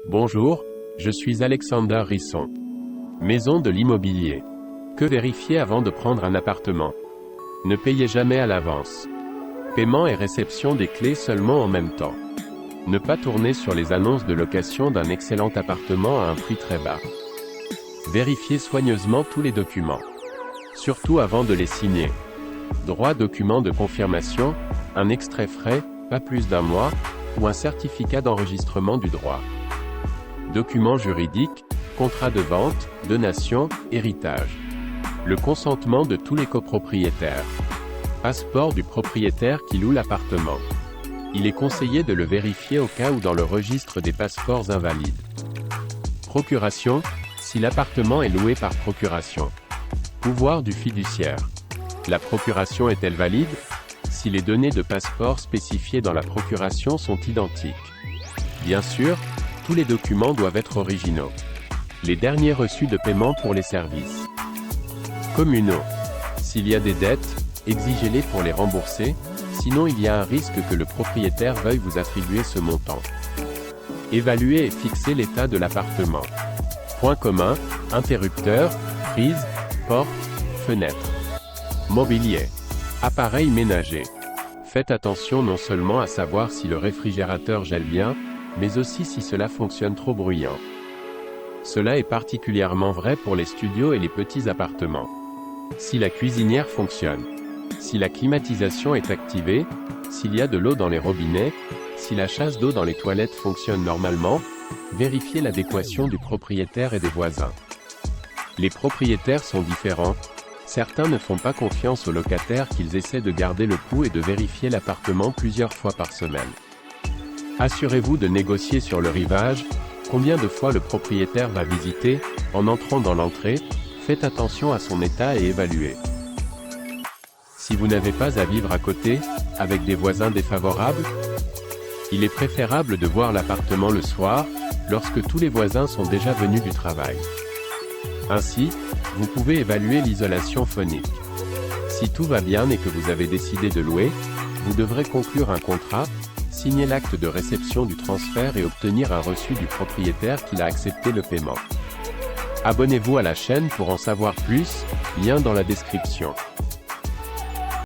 Bonjour, je suis Alexander Risson. Maison de l'immobilier. Que vérifier avant de prendre un appartement? Ne payez jamais à l'avance. Paiement et réception des clés seulement en même temps. Ne pas tourner sur les annonces de location d'un excellent appartement à un prix très bas. Vérifiez soigneusement tous les documents. Surtout avant de les signer. Droit document de confirmation, un extrait frais, pas plus d'un mois, ou un certificat d'enregistrement du droit. Documents juridiques, contrat de vente, donation, héritage. Le consentement de tous les copropriétaires. Passeport du propriétaire qui loue l'appartement. Il est conseillé de le vérifier au cas où dans le registre des passeports invalides. Procuration, si l'appartement est loué par procuration. Pouvoir du fiduciaire. La procuration est-elle valide? Si les données de passeport spécifiées dans la procuration sont identiques. Bien sûr, tous les documents doivent être originaux. Les derniers reçus de paiement pour les services communaux. S'il y a des dettes, exigez-les pour les rembourser, sinon il y a un risque que le propriétaire veuille vous attribuer ce montant. Évaluer et fixer l'état de l'appartement. Points communs, interrupteurs, prises, portes, fenêtres. Mobilier. Appareils ménagers. Faites attention non seulement à savoir si le réfrigérateur gèle bien, mais aussi si cela fonctionne trop bruyant. Cela est particulièrement vrai pour les studios et les petits appartements. Si la cuisinière fonctionne, si la climatisation est activée, s'il y a de l'eau dans les robinets, si la chasse d'eau dans les toilettes fonctionne normalement, vérifiez l'adéquation du propriétaire et des voisins. Les propriétaires sont différents. Certains ne font pas confiance aux locataires qu'ils essaient de garder le coup et de vérifier l'appartement plusieurs fois par semaine. Assurez-vous de négocier sur le rivage, combien de fois le propriétaire va visiter, en entrant dans l'entrée, faites attention à son état et évaluez. Si vous n'avez pas à vivre à côté, avec des voisins défavorables, il est préférable de voir l'appartement le soir, lorsque tous les voisins sont déjà venus du travail. Ainsi, vous pouvez évaluer l'isolation phonique. Si tout va bien et que vous avez décidé de louer, vous devrez conclure un contrat, signer l'acte de réception du transfert et obtenir un reçu du propriétaire qu'il a accepté le paiement. Abonnez-vous à la chaîne pour en savoir plus, lien dans la description.